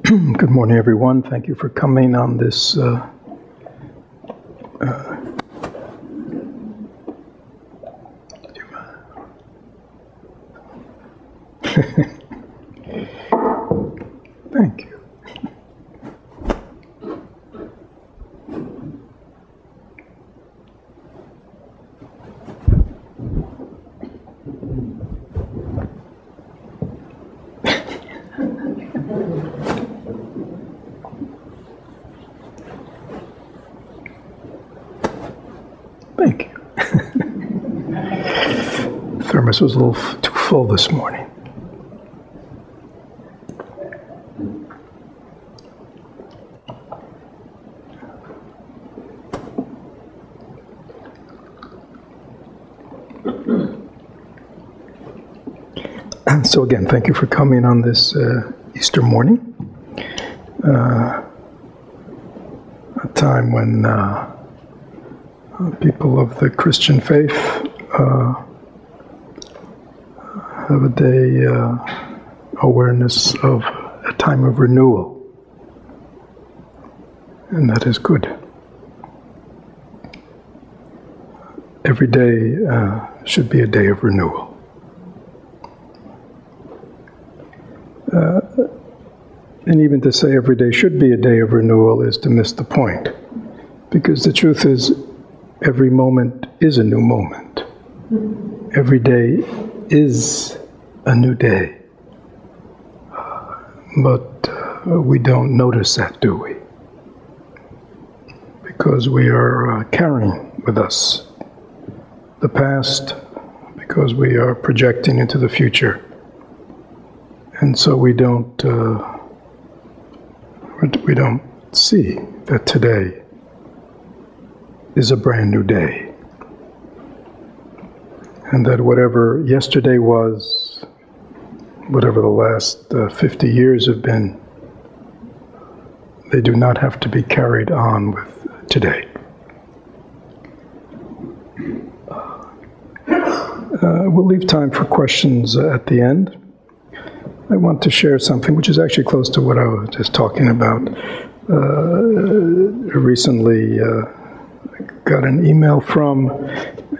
Good morning, everyone. Thank you for coming on this thank you. Thank you. The thermos was a little too full this morning. So again, thank you for coming on this Easter morning, a time when people of the Christian faith have a day awareness of a time of renewal, and that is good. Every day should be a day of renewal. And even to say every day should be a day of renewal is to miss the point, because the truth is every moment is a new moment. Every day is a new day. But we don't notice that, do we? Because we are carrying with us the past, because we are projecting into the future. And so we don't see that today is a brand new day. And that whatever yesterday was, whatever the last 50 years have been, they do not have to be carried on with today. We'll leave time for questions at the end. I want to share something which is actually close to what I was just talking about. Recently got an email from,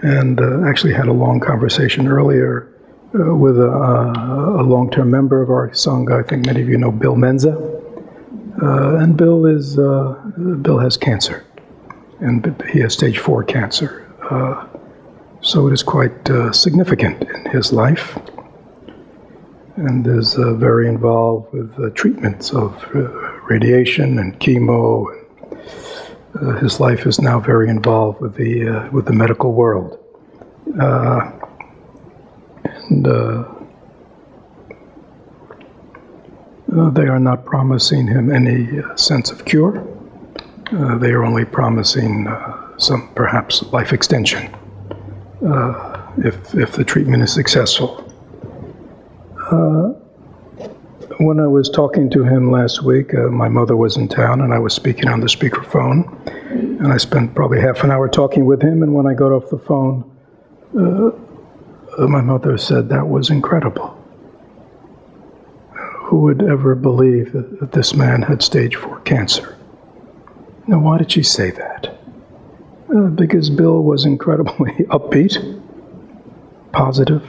and actually had a long conversation earlier with a long-term member of our Sangha. I think many of you know Bill Menza. And Bill has cancer, and he has stage 4 cancer. So it is quite significant in his life, and is very involved with treatments of radiation and chemo. And his life is now very involved with the medical world, and they are not promising him any sense of cure. They are only promising some perhaps life extension if the treatment is successful. When I was talking to him last week, my mother was in town and I was speaking on the speakerphone, and I spent probably half an hour talking with him, and when I got off the phone, my mother said, "That was incredible. Who would ever believe that this man had stage 4 cancer?" Now, why did she say that? Because Bill was incredibly upbeat, positive,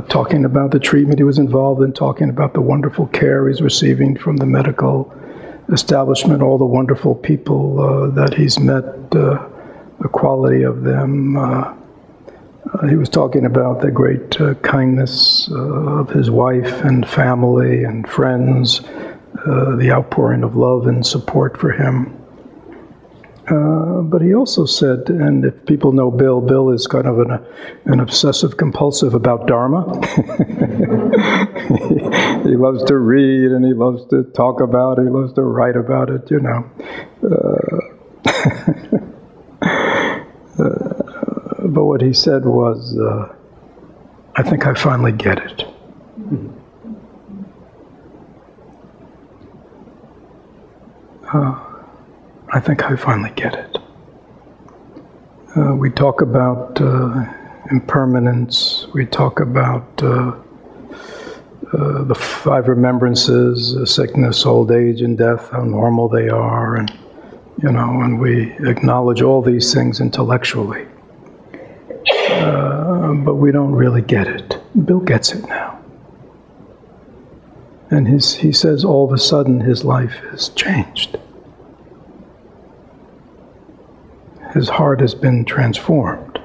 talking about the treatment he was involved in, talking about the wonderful care he's receiving from the medical establishment, all the wonderful people that he's met, the quality of them. He was talking about the great kindness of his wife and family and friends, the outpouring of love and support for him. But he also said, and if people know Bill, Bill is kind of an obsessive compulsive about Dharma. He loves to read, and he loves to talk about it, he loves to write about it, you know. But what he said was, I think I finally get it. I think I finally get it. We talk about impermanence, we talk about the five remembrances, sickness, old age, and death, how normal they are, and and we acknowledge all these things intellectually. But we don't really get it. Bill gets it now. And he says all of a sudden his life has changed. His heart has been transformed.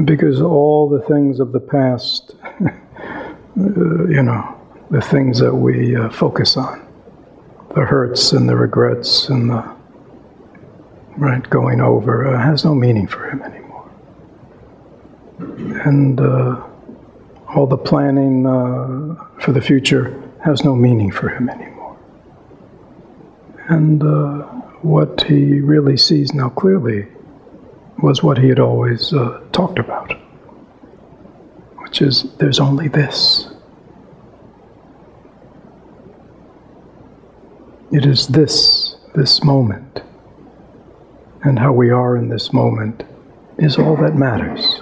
Because all the things of the past, the things that we focus on, the hurts and the regrets and the going over, has no meaning for him anymore. And all the planning for the future has no meaning for him anymore. And what he really sees now clearly was what he had always talked about, which is there's only this. It is this moment, and how we are in this moment is all that matters.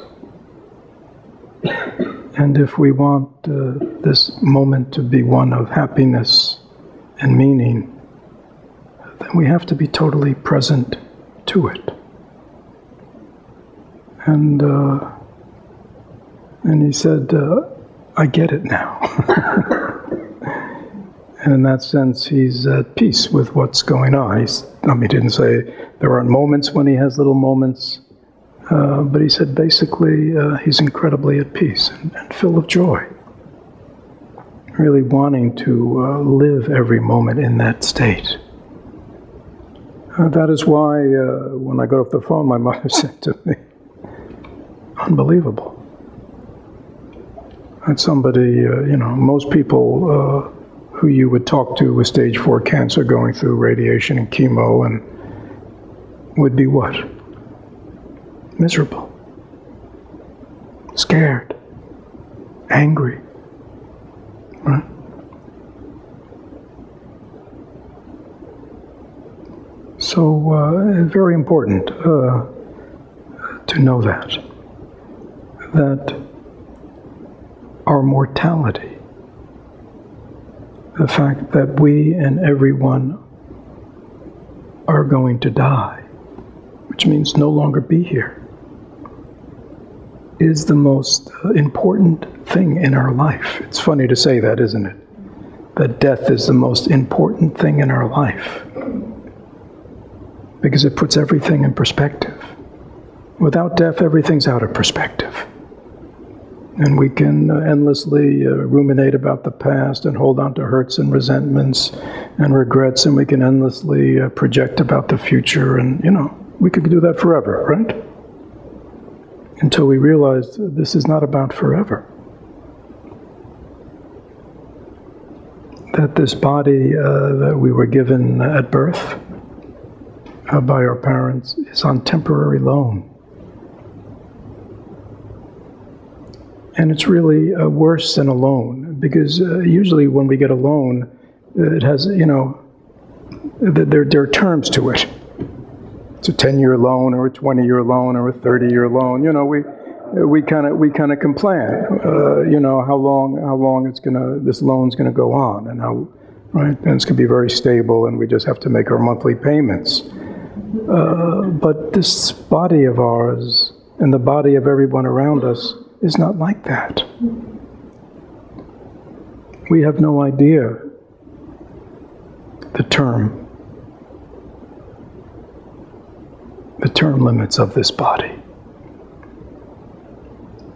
And if we want this moment to be one of happiness and meaning, then we have to be totally present to it. And he said, I get it now. And in that sense, he's at peace with what's going on. He didn't say there aren't moments when he has little moments, but he said basically he's incredibly at peace and full of joy. Really wanting to live every moment in that state. That is why when I got off the phone, my mother said to me, unbelievable. That somebody, most people who you would talk to with stage 4 cancer going through radiation and chemo and would be what? Miserable. Scared. Angry. Right? So, very important to know that our mortality, the fact that we and everyone are going to die, which means no longer be here, is the most important thing in our life. It's funny to say that, isn't it? That death is the most important thing in our life, because it puts everything in perspective. Without death, everything's out of perspective. And we can endlessly ruminate about the past and hold on to hurts and resentments and regrets, and we can endlessly project about the future, and we could do that forever, right? Until we realize this is not about forever. That this body that we were given at birth by our parents is on temporary loan. And it's really worse than a loan, because usually when we get a loan, it has, there are terms to it. It's a 10-year loan, or a 20-year loan, or a 30-year loan. We kind of can plan, how long this loan's gonna go on, and how, right? And it's gonna be very stable, and we just have to make our monthly payments. But this body of ours, and the body of everyone around us, is not like that. We have no idea the term limits of this body.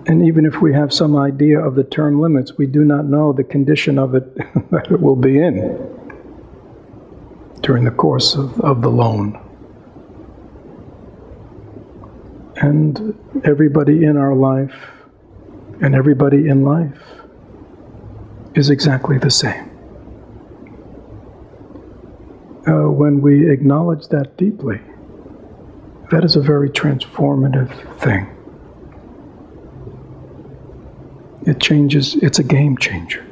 And even if we have some idea of the term limits, we do not know the condition of it that it will be in during the course of the loan. And everybody in our life and everybody in life is exactly the same. When we acknowledge that deeply, that is a very transformative thing. It changes, it's a game changer.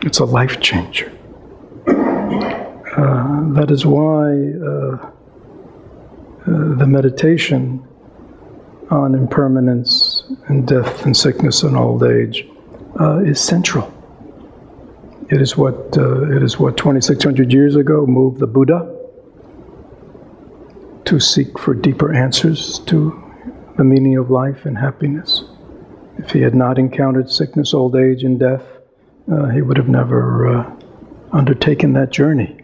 It's a life changer. That is why the meditation on impermanence in death and sickness and old age is central. It is what 2,600 years ago moved the Buddha to seek for deeper answers to the meaning of life and happiness. If he had not encountered sickness, old age, and death, he would have never undertaken that journey.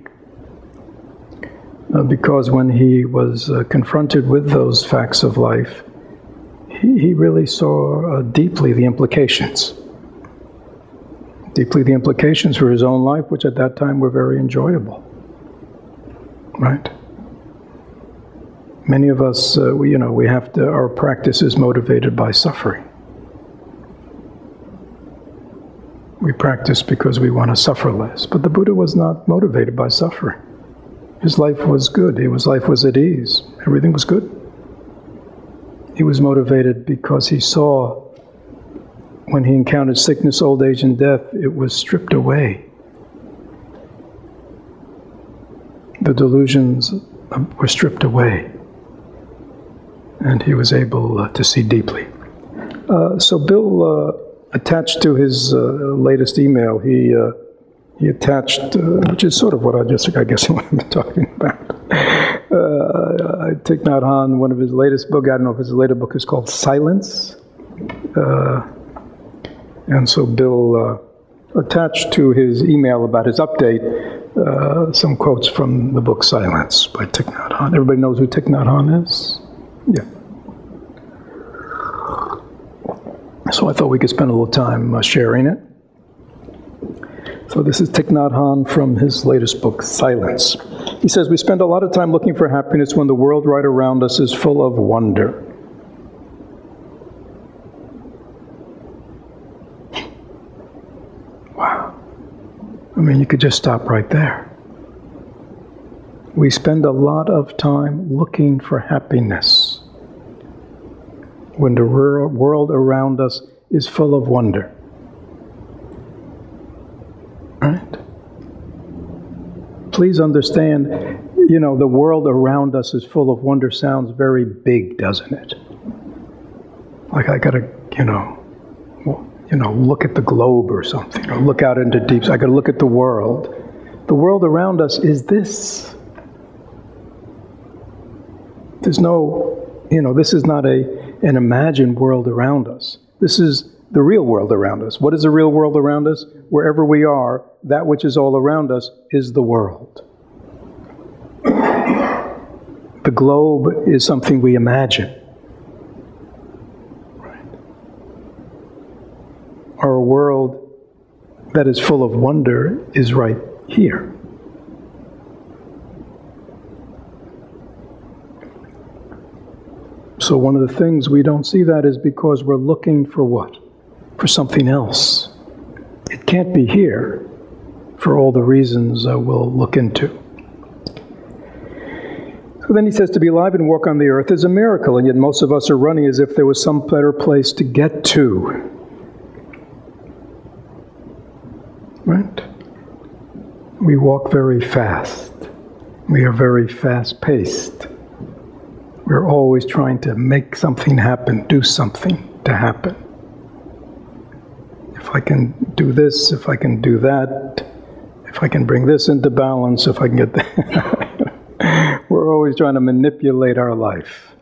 Because when he was confronted with those facts of life, he really saw deeply the implications. Deeply the implications for his own life, which at that time were very enjoyable. Right? Many of us, our practice is motivated by suffering. We practice because we want to suffer less. But the Buddha was not motivated by suffering. His life was good. His life was at ease. Everything was good. He was motivated because he saw when he encountered sickness, old age, and death, it was stripped away. The delusions were stripped away. And he was able to see deeply. So Bill, attached to his latest email, he attached, which is sort of what I guess what I've been talking about. Thich Nhat Hanh, one of his latest book, I don't know if his latest book is called Silence. And so Bill attached to his email about his update some quotes from the book Silence by Thich Nhat Hanh. Everybody knows who Thich Nhat Hanh is? Yeah. So I thought we could spend a little time sharing it. So this is Thich Nhat Hanh from his latest book, Silence. He says, we spend a lot of time looking for happiness when the world right around us is full of wonder. Wow. I mean, you could just stop right there. We spend a lot of time looking for happiness when the world around us is full of wonder. Right? Please understand, the world around us is full of wonder sounds very big, doesn't it? Like I gotta, look at the globe or something, or look out into deep. I gotta look at the world. The world around us is this. There's no, this is not an imagined world around us. This is the real world around us. What is the real world around us? Wherever we are, that which is all around us is the world. The globe is something we imagine. Right. Our world that is full of wonder is right here. So one of the things we don't see that is because we're looking for what? For something else. It can't be here for all the reasons we'll look into. So then he says, to be alive and walk on the earth is a miracle, and yet most of us are running as if there was some better place to get to. Right? We walk very fast. We are very fast-paced. We're always trying to make something happen, do something to happen. If I can do this, if I can do that, if I can bring this into balance, if I can get that. We're always trying to manipulate our life.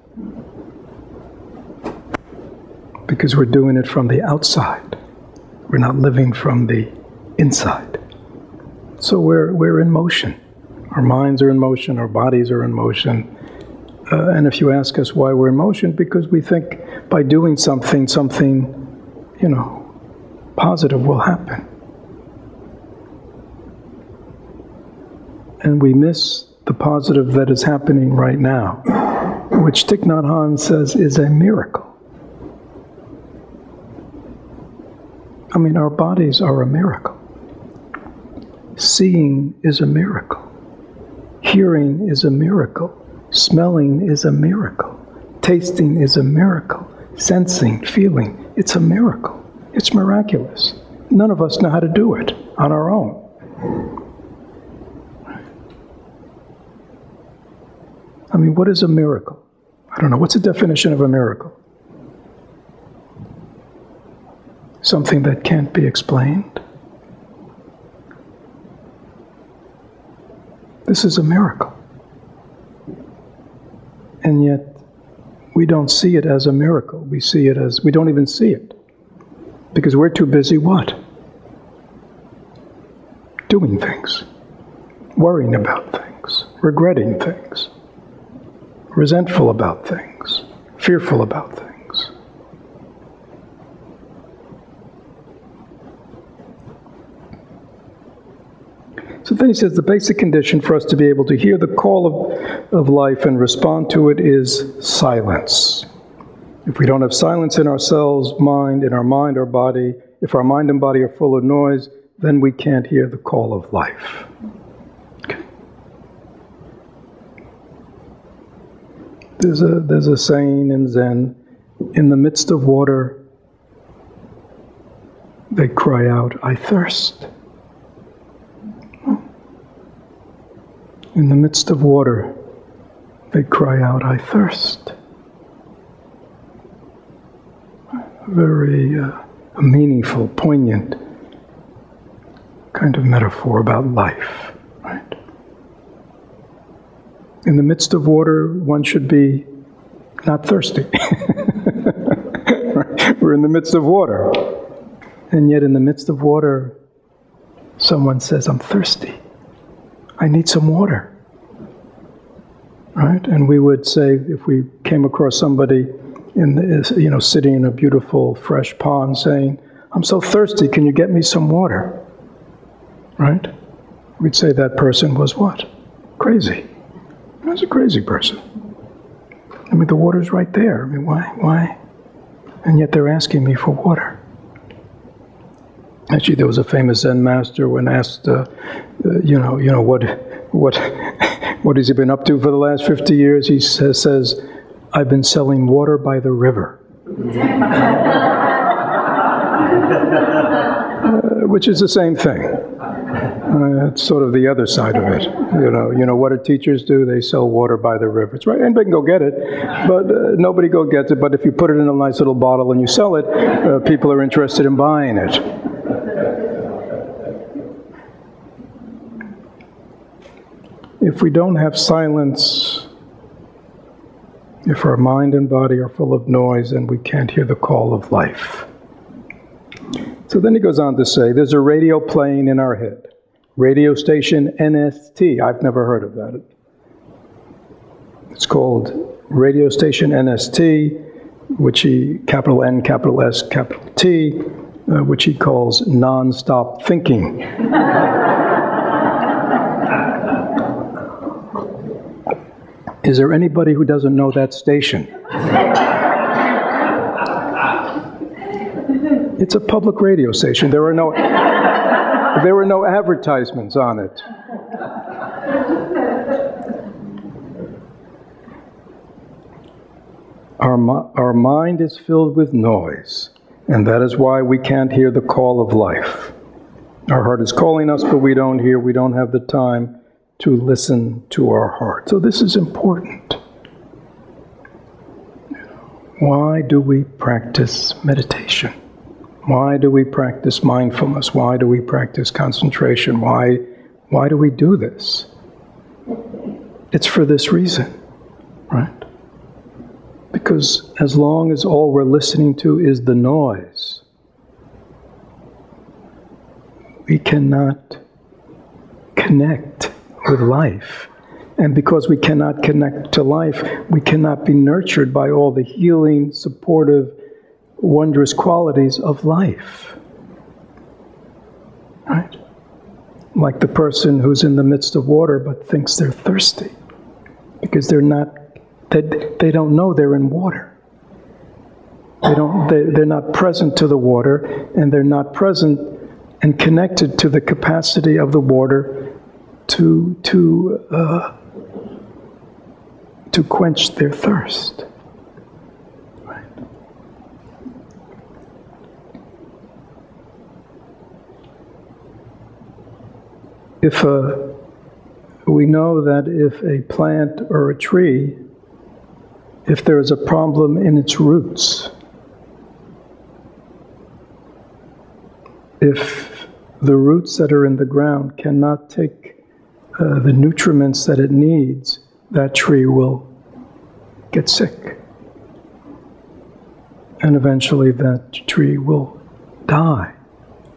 Because we're doing it from the outside. We're not living from the inside. So we're in motion. Our minds are in motion, our bodies are in motion. And if you ask us why we're in motion, because we think by doing something, positive will happen. And we miss the positive that is happening right now, which Thich Nhat Hanh says is a miracle. I mean, our bodies are a miracle. Seeing is a miracle. Hearing is a miracle. Smelling is a miracle. Tasting is a miracle. Sensing, feeling, it's a miracle. It's miraculous. None of us know how to do it on our own. I mean, what is a miracle? I don't know. What's the definition of a miracle? something that can't be explained. This is a miracle. And yet, we don't see it as a miracle. We see it as, we don't even see it. Because we're too busy what? Doing things. Worrying about things. Regretting things. Resentful about things. Fearful about things. So then he says the basic condition for us to be able to hear the call of life and respond to it is silence. If we don't have silence in ourselves, in our mind, our body, if our mind and body are full of noise, then we can't hear the call of life. Okay. There's a saying in Zen, in the midst of water, they cry out, I thirst. In the midst of water, they cry out, I thirst. Very meaningful, poignant kind of metaphor about life, right? In the midst of water, one should be not thirsty. Right? We're in the midst of water. And yet in the midst of water, someone says, I'm thirsty. I need some water. Right? And we would say, if we came across somebody sitting in a beautiful, fresh pond saying, I'm so thirsty, can you get me some water? Right? We'd say that person was what? Crazy. He was a crazy person. I mean, the water's right there. I mean, why? And yet they're asking me for water. Actually, there was a famous Zen master when asked, what has he been up to for the last 50 years? He says, I've been selling water by the river. Which is the same thing. It's sort of the other side of it. You know what do teachers do? They sell water by the river. It's right. Anybody can go get it, but nobody go gets it. But if you put it in a nice little bottle and you sell it, people are interested in buying it. If we don't have silence, if our mind and body are full of noise, then we can't hear the call of life. So then he goes on to say, there's a radio playing in our head. Radio station NST. I've never heard of that. It's called radio station NST, which he, capital N, capital S, capital T, which he calls non-stop thinking. Is there anybody who doesn't know that station? It's a public radio station. There were no advertisements on it. Our mind is filled with noise, and that is why we can't hear the call of life. Our heart is calling us, but we don't hear. We don't have the time to listen to our heart. So this is important. Why do we practice meditation? Why do we practice mindfulness? Why do we practice concentration? Why do we do this? It's for this reason, right? Because as long as all we're listening to is the noise, we cannot connect with life. And because we cannot connect to life, we cannot be nurtured by all the healing, supportive, wondrous qualities of life. Right? Like the person who's in the midst of water but thinks they're thirsty because they don't know they're in water. They're not present to the water, and they're not present and connected to the capacity of the water to quench their thirst. Right? We know that if a plant or a tree, if there is a problem in its roots, If the roots that are in the ground cannot take the nutriments that it needs, that tree will get sick. And eventually that tree will die,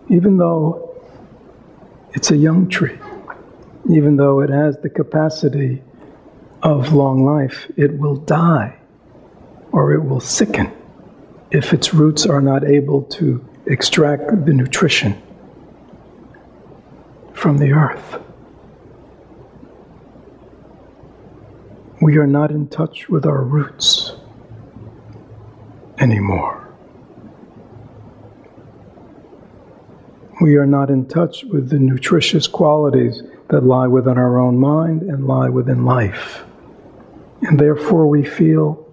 even though it's a young tree. Even though it has the capacity of long life, it will die or it will sicken if its roots are not able to extract the nutrition from the earth. We are not in touch with our roots anymore. We are not in touch with the nutritious qualities that lie within our own mind and lie within life. And therefore we feel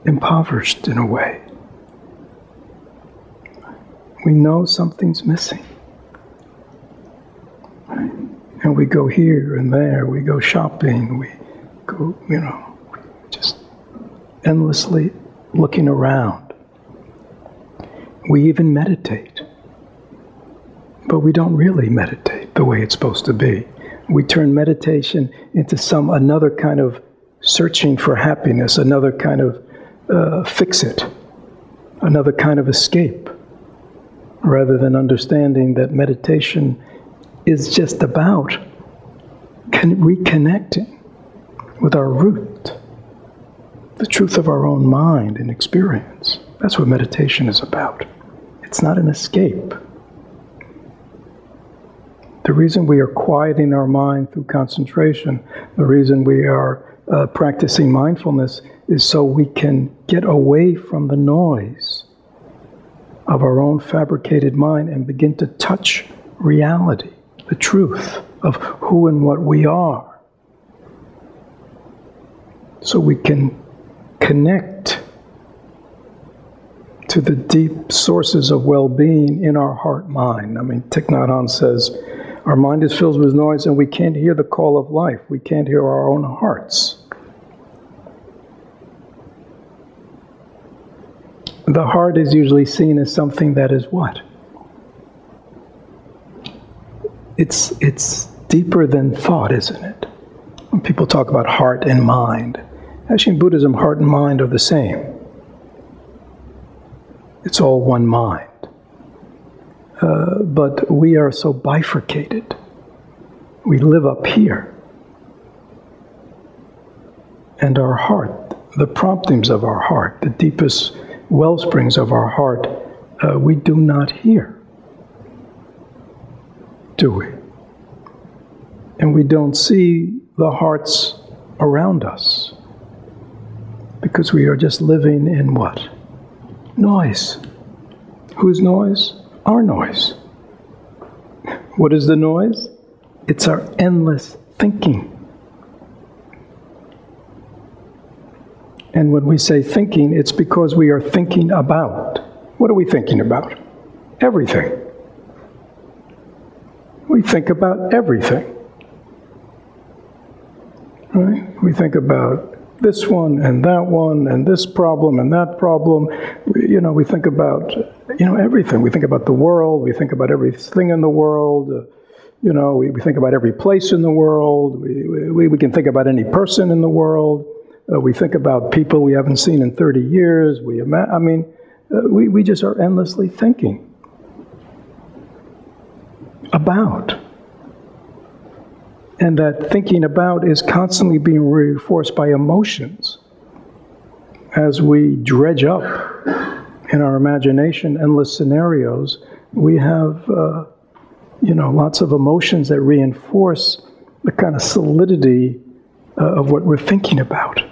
impoverished in a way. We know something's missing. And we go here and there, we go shopping, we go, just endlessly looking around. We even meditate. But we don't really meditate the way it's supposed to be. We turn meditation into another kind of searching for happiness, another kind of fix-it, another kind of escape, rather than understanding that meditation is just about reconnecting with our root, the truth of our own mind and experience. That's what meditation is about. It's not an escape. The reason we are quieting our mind through concentration, the reason we are practicing mindfulness is so we can get away from the noise of our own fabricated mind and begin to touch reality, the truth of who and what we are. So we can connect to the deep sources of well-being in our heart-mind. I mean, Thich Nhat Hanh says, our mind is filled with noise and we can't hear the call of life. We can't hear our own hearts. The heart is usually seen as something that is what? It's deeper than thought, isn't it? When people talk about heart and mind. Actually, in Buddhism, heart and mind are the same. It's all one mind. But we are so bifurcated. We live up here. And our heart, the promptings of our heart, the deepest wellsprings of our heart, we do not hear. Do we? And we don't see the hearts around us. Because we are just living in what? Noise. Whose noise? Our noise. What is the noise? It's our endless thinking. And when we say thinking, it's because we are thinking about. What are we thinking about? Everything. We think about everything. Right? We think about this one and this problem and that problem. We think about, everything. We think about the world. We think about everything in the world. We think about every place in the world. We can think about any person in the world. We think about people we haven't seen in 30 years. We just are endlessly thinking about. And that thinking about is constantly being reinforced by emotions. As we dredge up in our imagination endless scenarios, we have, lots of emotions that reinforce the kind of solidity of what we're thinking about.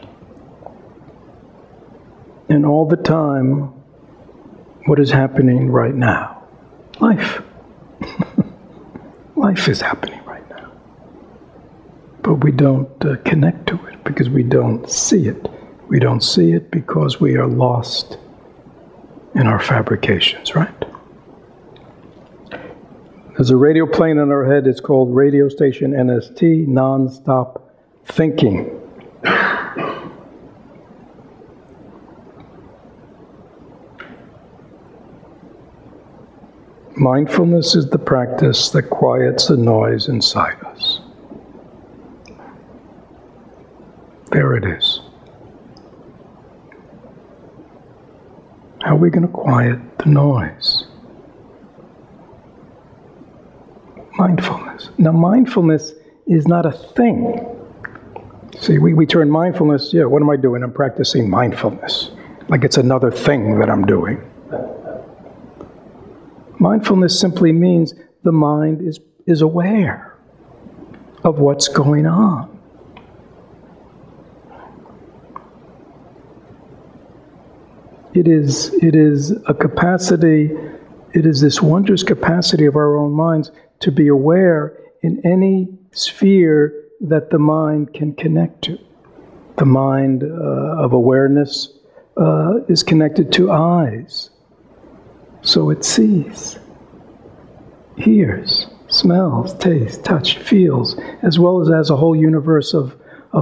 And all the time, what is happening right now? Life. Life is happening right now. But we don't connect to it because we don't see it. We don't see it because we are lost in our fabrications, right? There's a radio playing in our head. It's called Radio Station NST, Non-Stop Thinking. Mindfulness is the practice that quiets the noise inside us. There it is. How are we going to quiet the noise? Mindfulness. Now, mindfulness is not a thing. See, we turn mindfulness, what am I doing? I'm practicing mindfulness. Like it's another thing that I'm doing. Mindfulness simply means the mind is aware of what's going on. It is a capacity, it is this wondrous capacity of our own minds to be aware in any sphere that the mind can connect to. The mind of awareness is connected to eyes. So it sees, hears, smells, tastes, touch, feels, as well as has a whole universe of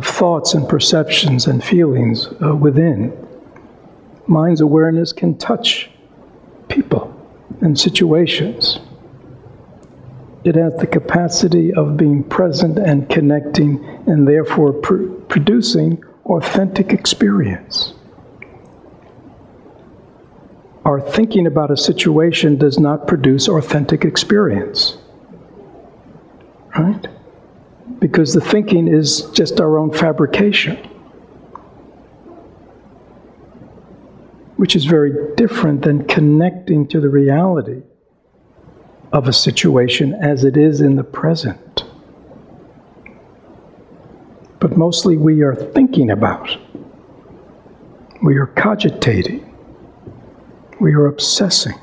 thoughts and perceptions and feelings within. Mind's awareness can touch people and situations. It has the capacity of being present and connecting and therefore producing authentic experience. Our thinking about a situation does not produce authentic experience, right? Because the thinking is just our own fabrication, which is very different than connecting to the reality of a situation as it is in the present. But mostly we are thinking about, we are cogitating, we are obsessing.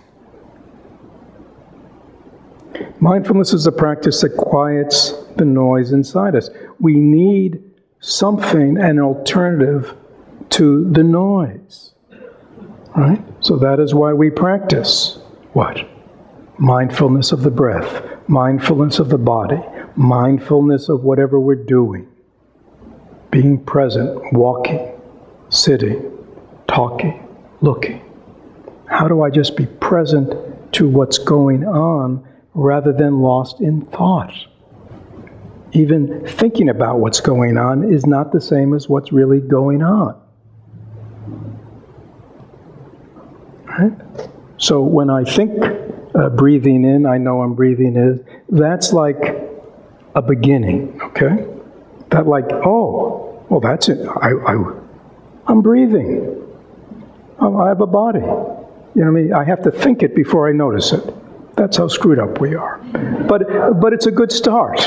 Mindfulness is a practice that quiets the noise inside us. We need something, an alternative to the noise, right? So that is why we practice what? Mindfulness of the breath, mindfulness of the body, mindfulness of whatever we're doing, being present, walking, sitting, talking, looking. How do I just be present to what's going on rather than lost in thought? Even thinking about what's going on is not the same as what's really going on. Right? So when I think breathing in, I know I'm breathing in, that's like a beginning, okay? That like, oh, well that's it, I'm breathing. I have a body. You know what I mean? I have to think it before I notice it. That's how screwed up we are. But it's a good start.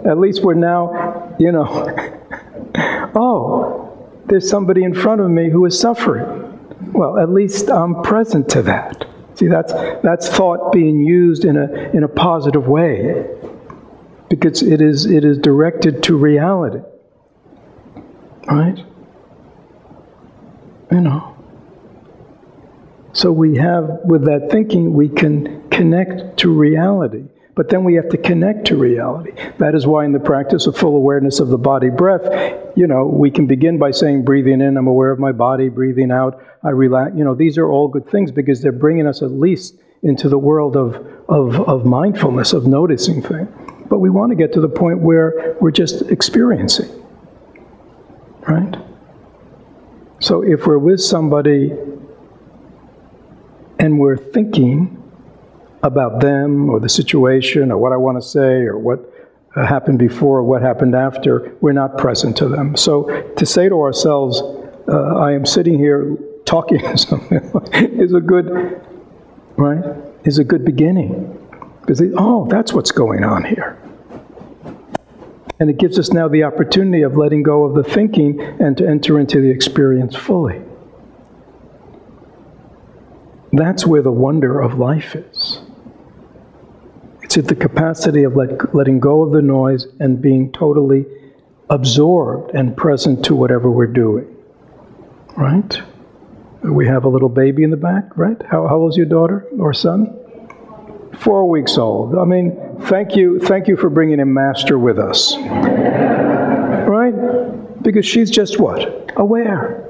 At least we're now, oh, there's somebody in front of me who is suffering. Well, at least I'm present to that. See, that's thought being used in a positive way, because it is directed to reality, right? So we have, with that thinking, we can connect to reality. But then we have to connect to reality. That is why in the practice of full awareness of the body breath, we can begin by saying, breathing in, I'm aware of my body, breathing out, I relax. These are all good things because they're bringing us at least into the world of mindfulness, of noticing things. But we want to get to the point where we're just experiencing, right? So if we're with somebody and we're thinking about them or the situation or what I want to say or what happened before or what happened after, we're not present to them. So to say to ourselves, I am sitting here talking to something is a good, right? Is a good beginning. Because, that's what's going on here. And it gives us now the opportunity of letting go of the thinking and to enter into the experience fully. That's where the wonder of life is. It's at the capacity of letting go of the noise and being totally absorbed and present to whatever we're doing. Right? We have a little baby in the back, right? How old is your daughter or son? 4 weeks old. I mean, thank you for bringing a master with us. Right? Because she's just what? Aware.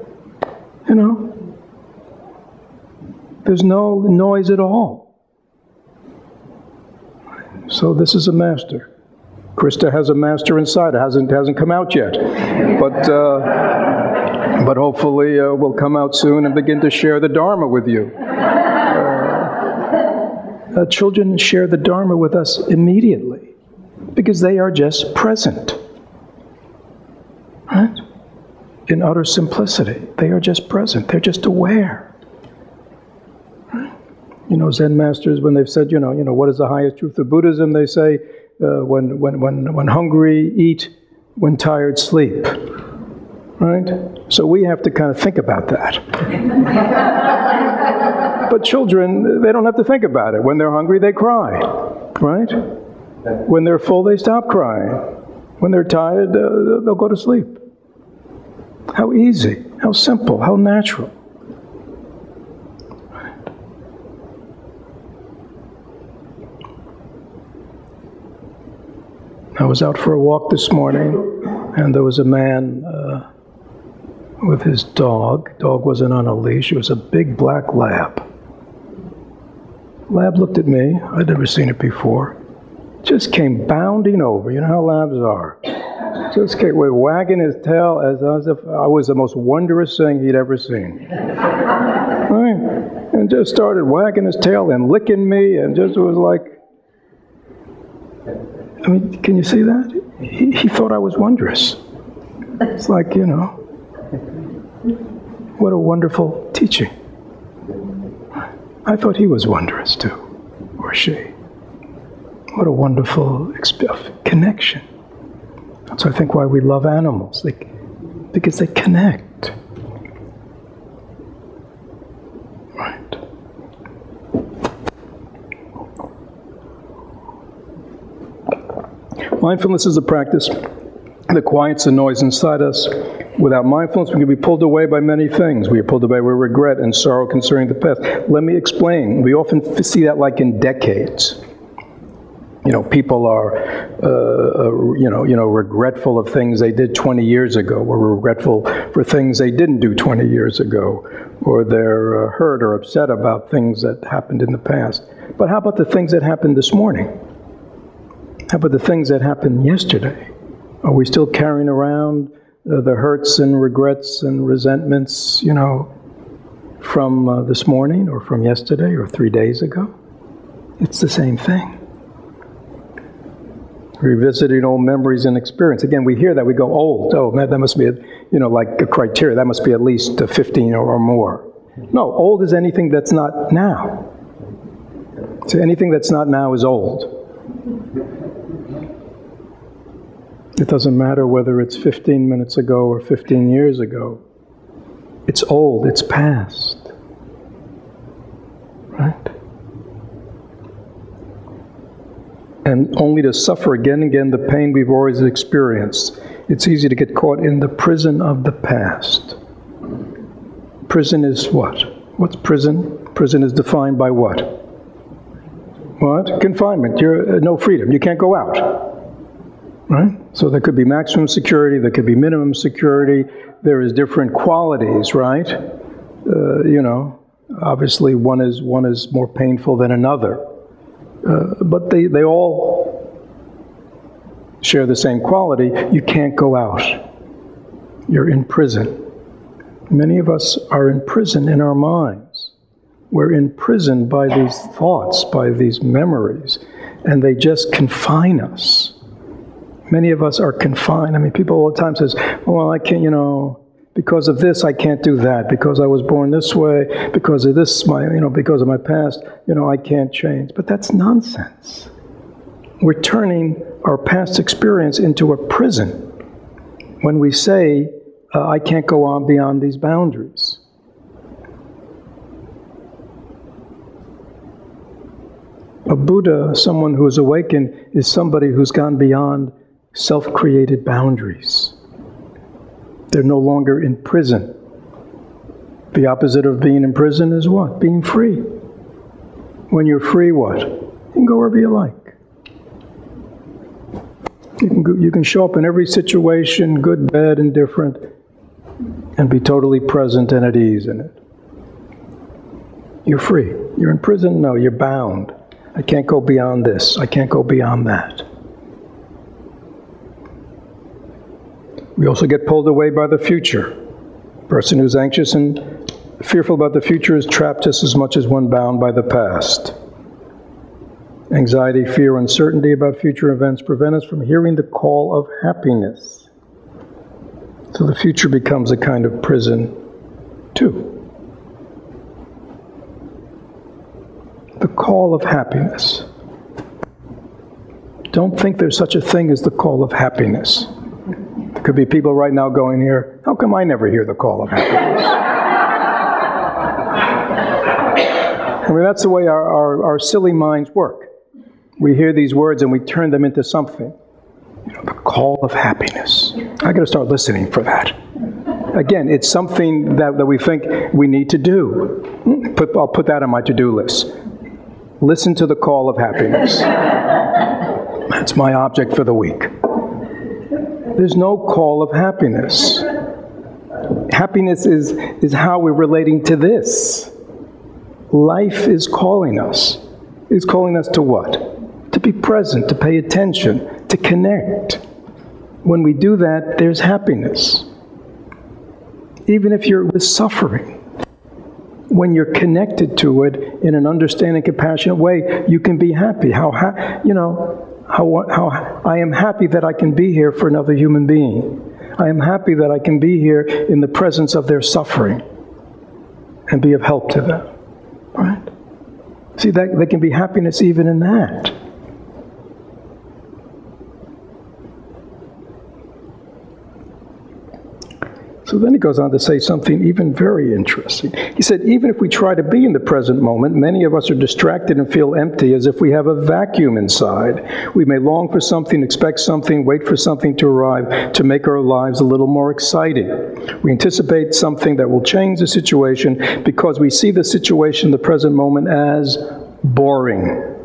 There's no noise at all. So this is a master. Krista has a master inside. It hasn't come out yet. But hopefully will come out soon and begin to share the Dharma with you. Children share the Dharma with us immediately because they are just present. Right? In utter simplicity. They are just present. They're just aware. Right? Zen masters, when they've said, what is the highest truth of Buddhism? They say, when hungry, eat. When tired, sleep. Right? So we have to kind of think about that. But children, they don't have to think about it. When they're hungry, they cry. Right? When they're full, they stop crying. When they're tired, they'll go to sleep. How easy, how simple, how natural. Right. I was out for a walk this morning, and there was a man with his dog. Dog wasn't on a leash. It was a big black lab. Lab looked at me. I'd never seen it before. Just came bounding over. You know how labs are. Just came wagging his tail as if I was the most wondrous thing he'd ever seen. Right? And just started wagging his tail and licking me, and just was like, I mean, can you see that? He thought I was wondrous. It's like, what a wonderful teaching. I thought he was wondrous too, or she. What a wonderful connection. So I think why we love animals, because they connect. Right. Mindfulness is a practice that quiets the noise inside us. Without mindfulness, we can be pulled away by many things. We are pulled away by regret and sorrow concerning the past. Let me explain. We often see that like in decades. People are, regretful of things they did 20 years ago, or regretful for things they didn't do 20 years ago, or they're hurt or upset about things that happened in the past. But how about the things that happened this morning? How about the things that happened yesterday? Are we still carrying around the hurts and regrets and resentments, from this morning, or from yesterday, or 3 days ago? It's the same thing. Revisiting old memories and experience. Again, we hear that, we go, old. Oh, that must be, like a criteria. That must be at least 15 or more. No, old is anything that's not now. So anything that's not now is old. It doesn't matter whether it's 15 minutes ago or 15 years ago. It's old, it's past. Right? And only to suffer again and again the pain we've always experienced. It's easy to get caught in the prison of the past. Prison is what? What's prison? Prison is defined by what? What? Confinement. You're no freedom. You can't go out. Right? So there could be maximum security, there could be minimum security. There is different qualities, right? Obviously one is more painful than another. But they all share the same quality. You can't go out. You're in prison. Many of us are in prison in our minds. We're imprisoned by these thoughts, by these memories, and they just confine us. Many of us are confined. I mean, people all the time says, well, I can't, because of this, I can't do that. Because I was born this way, because of this, because of my past, I can't change. But that's nonsense. We're turning our past experience into a prison when we say, I can't go on beyond these boundaries. A Buddha, someone who is awakened, is somebody who's gone beyond self-created boundaries. They're no longer in prison. The opposite of being in prison is what? Being free. When you're free, what? You can go wherever you like. You can show up in every situation, good, bad, indifferent, and be totally present and at ease in it. You're free. You're in prison? No, you're bound. I can't go beyond this. I can't go beyond that. We also get pulled away by the future. A person who's anxious and fearful about the future is trapped just as much as one bound by the past. Anxiety, fear, uncertainty about future events prevent us from hearing the call of happiness. So the future becomes a kind of prison, too. The call of happiness. Don't think there's such a thing as the call of happiness. There could be people right now going here, how come I never hear the call of happiness? I mean, that's the way our silly minds work. We hear these words and we turn them into something. You know, the call of happiness. I got to start listening for that. Again, it's something that we think we need to do. I'll put that on my to-do list. Listen to the call of happiness. That's my object for the week. There's no call of happiness. Happiness is how we're relating to this. Life is calling us. It's calling us to what? To be present, to pay attention, to connect. When we do that, there's happiness. Even if you're with suffering, when you're connected to it in an understanding, compassionate way, you can be happy. How I am happy that I can be here for another human being. I am happy that I can be here in the presence of their suffering and be of help to them. Right? See, that there can be happiness even in that. So then he goes on to say something even very interesting. He said, even if we try to be in the present moment, many of us are distracted and feel empty as if we have a vacuum inside. We may long for something, expect something, wait for something to arrive to make our lives a little more exciting. We anticipate something that will change the situation because we see the situation in the present moment as boring.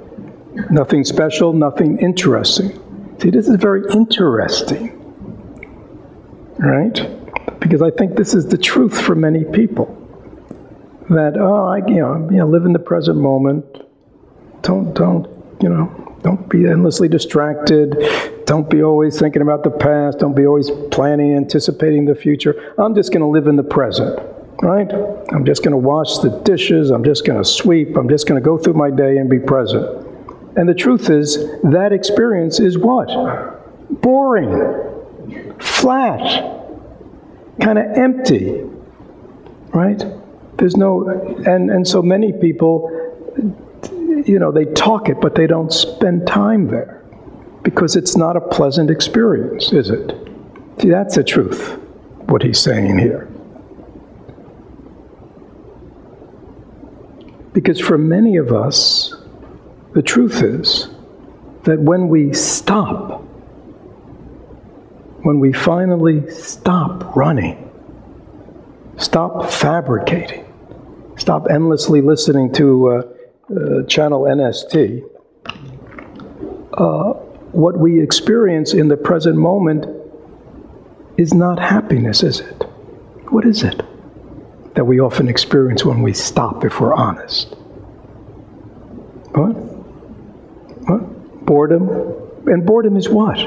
Nothing special, nothing interesting. See, this is very interesting, right? Because I think this is the truth for many people. That, live in the present moment. Don't be endlessly distracted. Don't be always thinking about the past. Don't be always planning, anticipating the future. I'm just going to live in the present, right? I'm just going to wash the dishes. I'm just going to sweep. I'm just going to go through my day and be present. And the truth is, that experience is what? Boring. Flat. Kind of empty, right? There's no, and so many people, they talk it, but they don't spend time there because it's not a pleasant experience, is it? See, that's the truth, what he's saying here. Because for many of us, the truth is that when we stop, when we finally stop running, stop fabricating, stop endlessly listening to channel NST, what we experience in the present moment is not happiness, is it? What is it that we often experience when we stop, if we're honest? What? Boredom? And boredom is what?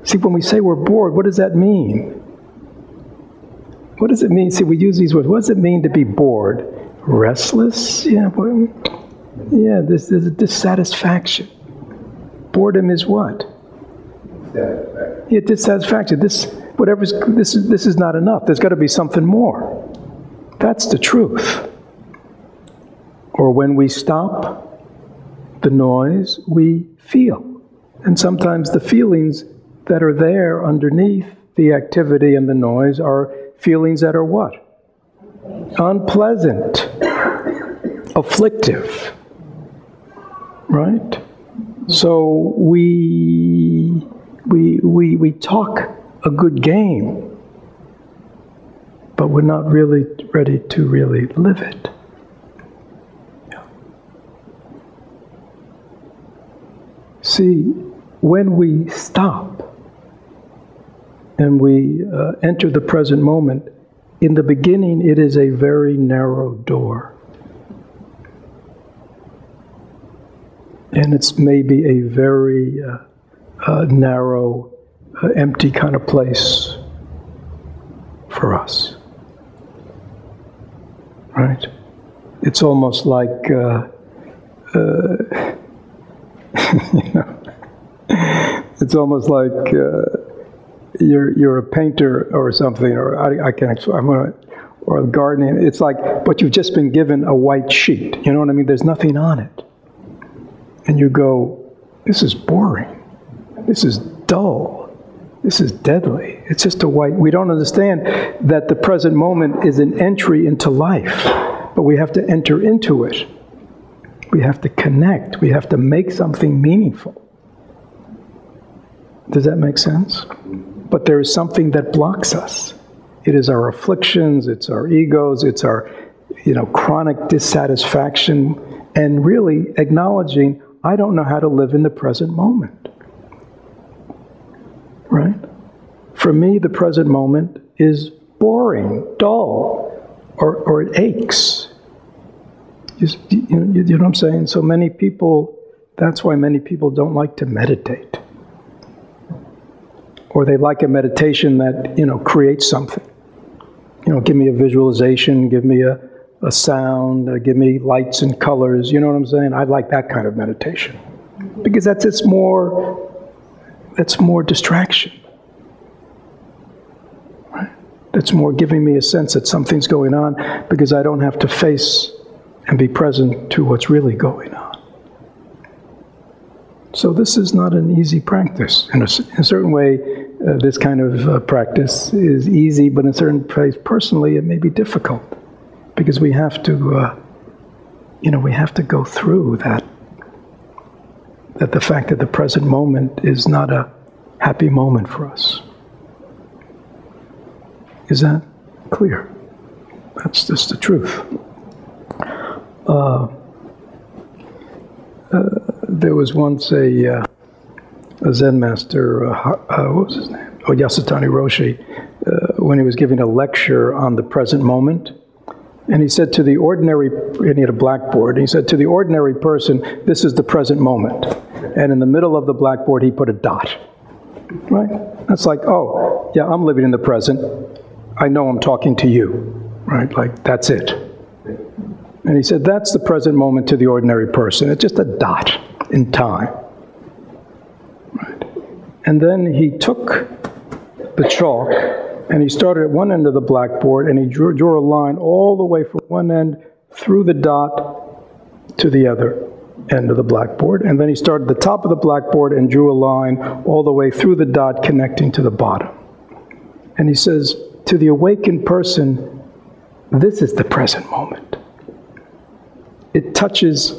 See, when we say we're bored, what does that mean? What does it mean? See, we use these words. What does it mean to be bored? Restless? There's a dissatisfaction. Boredom is what? Dissatisfaction. This is not enough. There's got to be something more. That's the truth. Or when we stop the noise, we feel. And sometimes the feelings that are there underneath the activity and the noise are feelings that are what? Unpleasant, afflictive, right? So we talk a good game, but we're not really ready to really live it. See, when we stop and we enter the present moment, in the beginning it is a very narrow door. And it's maybe a very narrow, empty kind of place for us. Right? It's almost like, it's almost like you're a painter or something, or I can't, or gardening. It's like, but you've just been given a white sheet. You know what I mean? There's nothing on it. And you go, this is boring. This is dull. This is deadly. It's just a white. We don't understand that the present moment is an entry into life, but we have to enter into it. We have to connect. We have to make something meaningful. Does that make sense? But there is something that blocks us. It is our afflictions, it's our egos, it's our, chronic dissatisfaction, and really acknowledging, I don't know how to live in the present moment. Right? For me, the present moment is boring, dull, or it aches. You know what I'm saying? So many people, that's why many people don't like to meditate. Or they like a meditation that, creates something. Give me a visualization, give me a sound, give me lights and colors, you know what I'm saying? I like that kind of meditation. Because that's more distraction. Right? That's more giving me a sense that something's going on because I don't have to face and be present to what's really going on. So this is not an easy practice. In a certain way, this kind of practice is easy, but in a certain place, personally, it may be difficult because we have to, we have to go through that the fact that the present moment is not a happy moment for us. Is that clear? That's just the truth. There was once a Zen master, what was his name? Oh, Yasutani Roshi, when he was giving a lecture on the present moment. And he said to the ordinary, and he had a blackboard, and he said to the ordinary person, this is the present moment. And in the middle of the blackboard, he put a dot. Right? That's like, oh, yeah, I'm living in the present. I know I'm talking to you. Right? Like, that's it. And he said, that's the present moment to the ordinary person. It's just a dot in time. Right. And then he took the chalk and he started at one end of the blackboard and he drew a line all the way from one end through the dot to the other end of the blackboard. And then he started at the top of the blackboard and drew a line all the way through the dot connecting to the bottom. And he says, to the awakened person, this is the present moment. It touches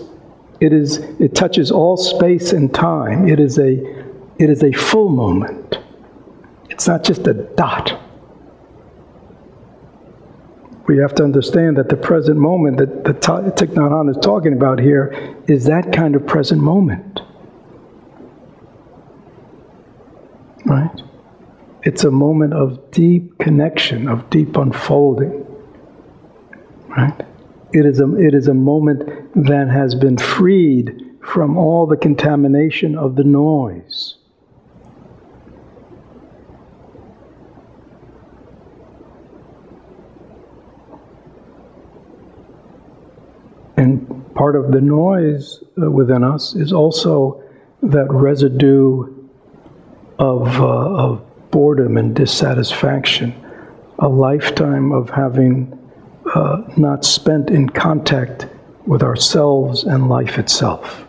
all space and time. It is a full moment. It's not just a dot. We have to understand that the present moment that Thich Nhat Hanh is talking about here is that kind of present moment. Right? It's a moment of deep connection, of deep unfolding. Right? It is a moment that has been freed from all the contamination of the noise. And part of the noise within us is also that residue of boredom and dissatisfaction, a lifetime of having not spent in contact with ourselves and life itself,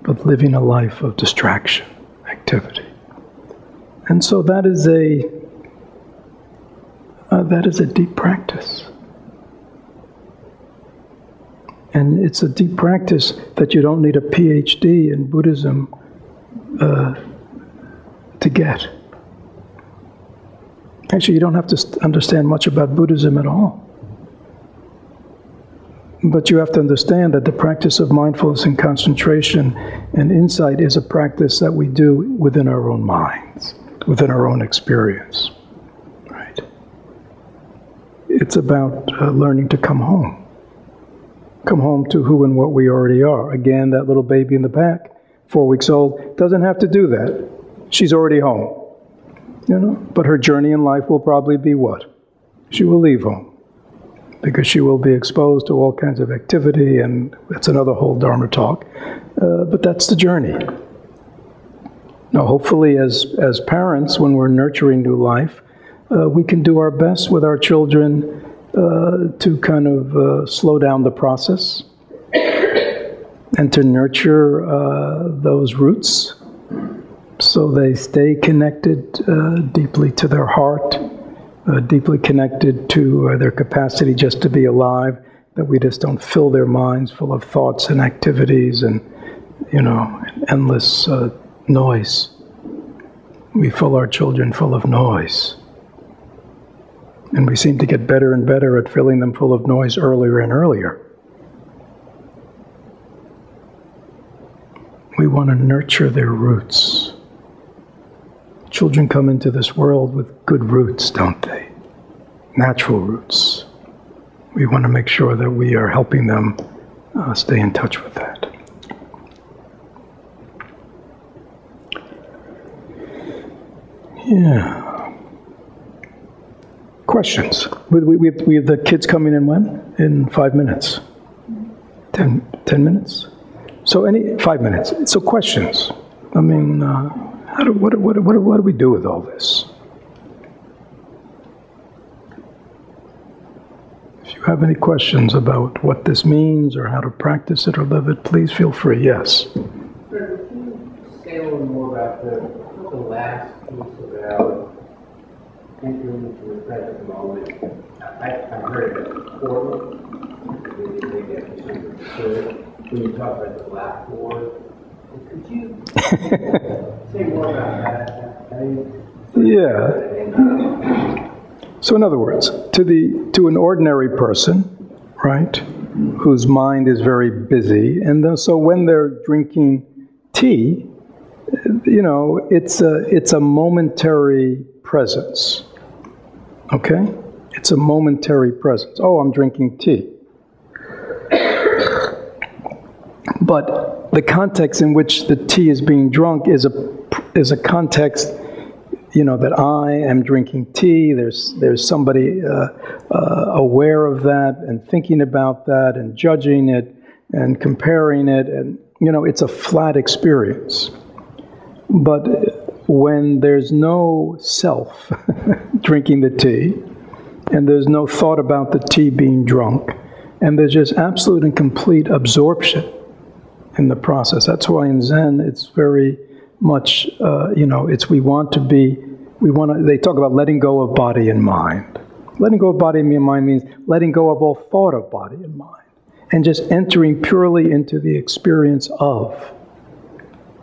but living a life of distraction, activity. And so that is a deep practice. And it's a deep practice that you don't need a PhD in Buddhism to get. Actually, you don't have to understand much about Buddhism at all. But you have to understand that the practice of mindfulness and concentration and insight is a practice that we do within our own minds, within our own experience. Right? It's about learning to come home. come home to who and what we already are. Again, that little baby in the back, 4 weeks old, doesn't have to do that. She's already home. But her journey in life will probably be what? She will leave home, because she will be exposed to all kinds of activity, and that's another whole Dharma talk. But that's the journey. Now, hopefully, as parents, when we're nurturing new life, we can do our best with our children to kind of slow down the process and to nurture those roots, so they stay connected deeply to their heart, deeply connected to their capacity just to be alive, that we just don't fill their minds full of thoughts and activities and, endless noise. We fill our children full of noise. And we seem to get better and better at filling them full of noise earlier and earlier. We want to nurture their roots. Children come into this world with good roots, don't they? Natural roots. We want to make sure that we are helping them stay in touch with that. Yeah. Questions? We have the kids coming in when? In 5 minutes. 10 minutes? So 5 minutes. So questions. I mean, what do we do with all this? If you have any questions about what this means or how to practice it or live it, please feel free. Yes? Sir, could you say a little more about the last piece about entering into the present moment? I heard it as portal. Maybe I misunderstood. When you talk about the blackboard, could you say more about that? Yeah. So in other words, to an ordinary person, right, whose mind is very busy, and so when they're drinking tea, it's a momentary presence. Okay? It's a momentary presence. Oh, I'm drinking tea. But the context in which the tea is being drunk is a context, that I am drinking tea. There's somebody aware of that and thinking about that and judging it and comparing it, and it's a flat experience. But when there's no self drinking the tea, and there's no thought about the tea being drunk, and there's just absolute and complete absorption in the process. That's why in Zen it's very much, they talk about letting go of body and mind. Letting go of body and mind means letting go of all thought of body and mind, and just entering purely into the experience of.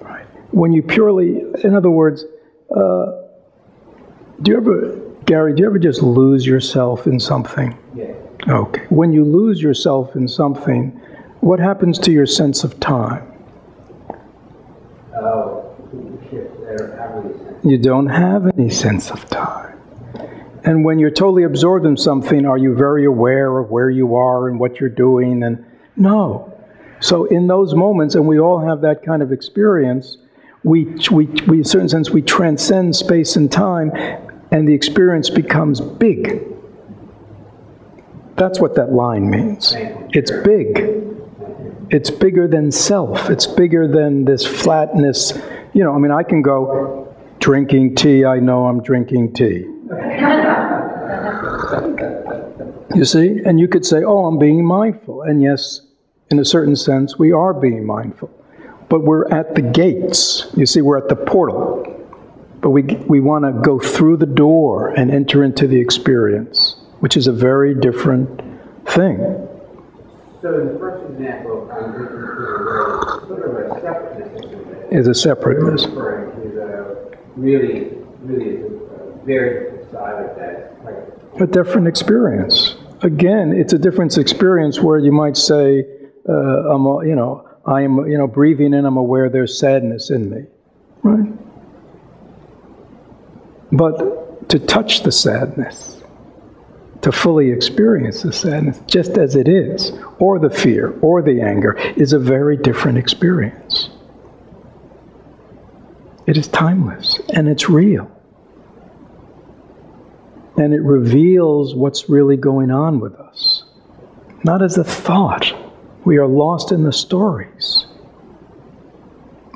Right? When you purely, in other words, Gary, do you ever just lose yourself in something? Yeah. Okay. When you lose yourself in something, what happens to your sense of time? You don't have any sense of time. And when you're totally absorbed in something, are you very aware of where you are and what you're doing? And no. So in those moments, and we all have that kind of experience, we in a certain sense, we transcend space and time, and the experience becomes big. That's what that line means. It's big. It's bigger than self. It's bigger than this flatness. I can go, drinking tea, I know I'm drinking tea. You see? And you could say, oh, I'm being mindful. And yes, in a certain sense, we are being mindful. But we're at the gates. You see, we're at the portal. But we want to go through the door and enter into the experience, which is a very different thing. So in the first example, I'm drinking tea, sort of a separateness. Is a separateness. Really a very different side of that. A different experience. Again, it's a different experience where you might say, I am breathing in, I'm aware there's sadness in me. Right? But to touch the sadness, to fully experience the sadness just as it is, or the fear, or the anger, is a very different experience. It is timeless, and it's real. And it reveals what's really going on with us. Not as a thought. We are lost in the stories.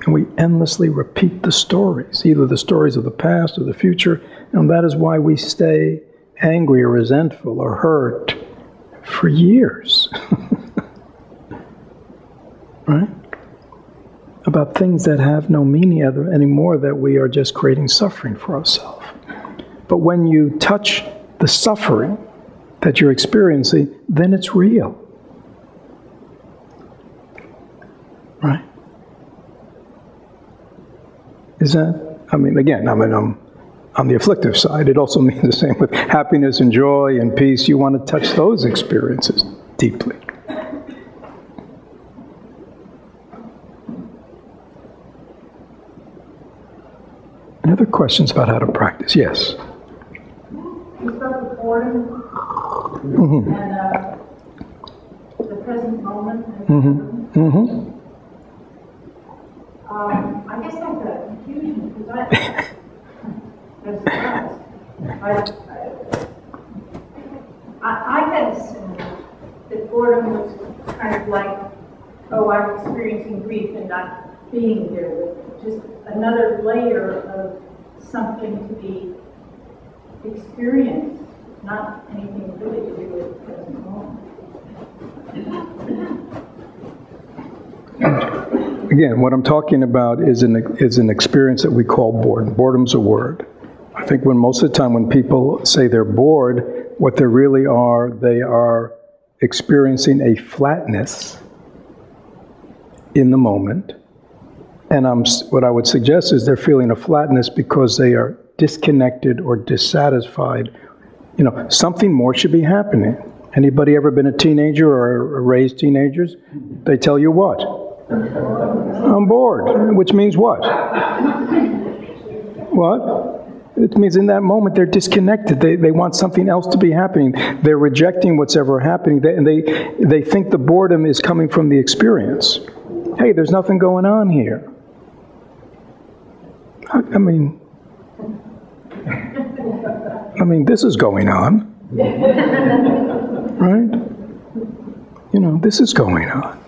And we endlessly repeat the stories, either the stories of the past or the future, and that is why we stay angry or resentful or hurt for years. Right? About things that have no meaning anymore, that we are just creating suffering for ourselves. But when you touch the suffering that you're experiencing, then it's real. Right? Is that, again, I'm on the afflictive side. It also means the same with happiness and joy and peace. You want to touch those experiences deeply. Any other questions about how to practice? Yes. You spoke of boredom Mm-hmm. and the present moment. Mm-hmm. Mm-hmm. I guess I've got confusion because I had assumed that boredom was kind of like, oh, I'm experiencing grief and not being there with it. Just another layer of something to be experienced, not anything really to do with the present moment. Again, what I'm talking about is an experience that we call boredom. Boredom's a word. I think most of the time when people say they're bored, what they really are, they are experiencing a flatness in the moment. And what I would suggest is they're feeling a flatness because they are disconnected or dissatisfied. Something more should be happening. Anybody ever been a teenager or raised teenagers? They tell you what? I'm bored, which means what? What? It means in that moment they're disconnected. They want something else to be happening. They're rejecting what's ever happening, and they think the boredom is coming from the experience. Hey, there's nothing going on here. I mean, this is going on. Right? This is going on.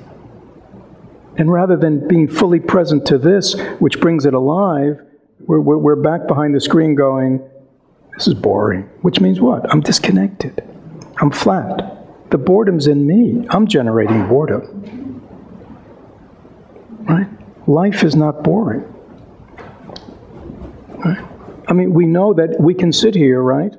And rather than being fully present to this, which brings it alive, we're back behind the screen going, this is boring. Which means what? I'm disconnected. I'm flat. The boredom's in me. I'm generating boredom. Right? Life is not boring. Right? We know that we can sit here, right?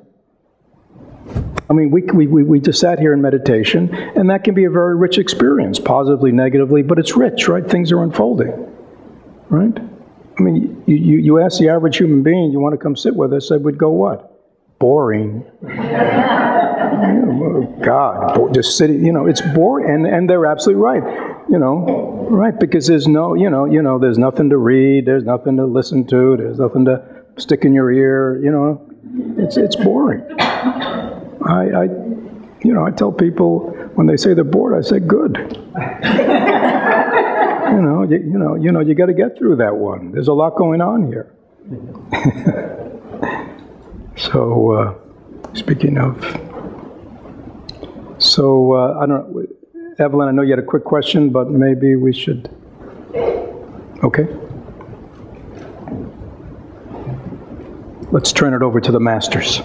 We just sat here in meditation, and that can be a very rich experience, positively, negatively, but it's rich, right? Things are unfolding, right? You ask the average human being, you want to come sit with us, they would go what? Boring. God, just sitting, it's boring, and they're absolutely right, right? Because there's there's nothing to read, there's nothing to listen to, there's nothing to stick in your ear, it's boring. I tell people when they say they're bored, I say, good. You got to get through that one. There's a lot going on here. So, speaking of, I don't know, Evelyn, I know you had a quick question, but maybe we should. Okay. Let's turn it over to the masters.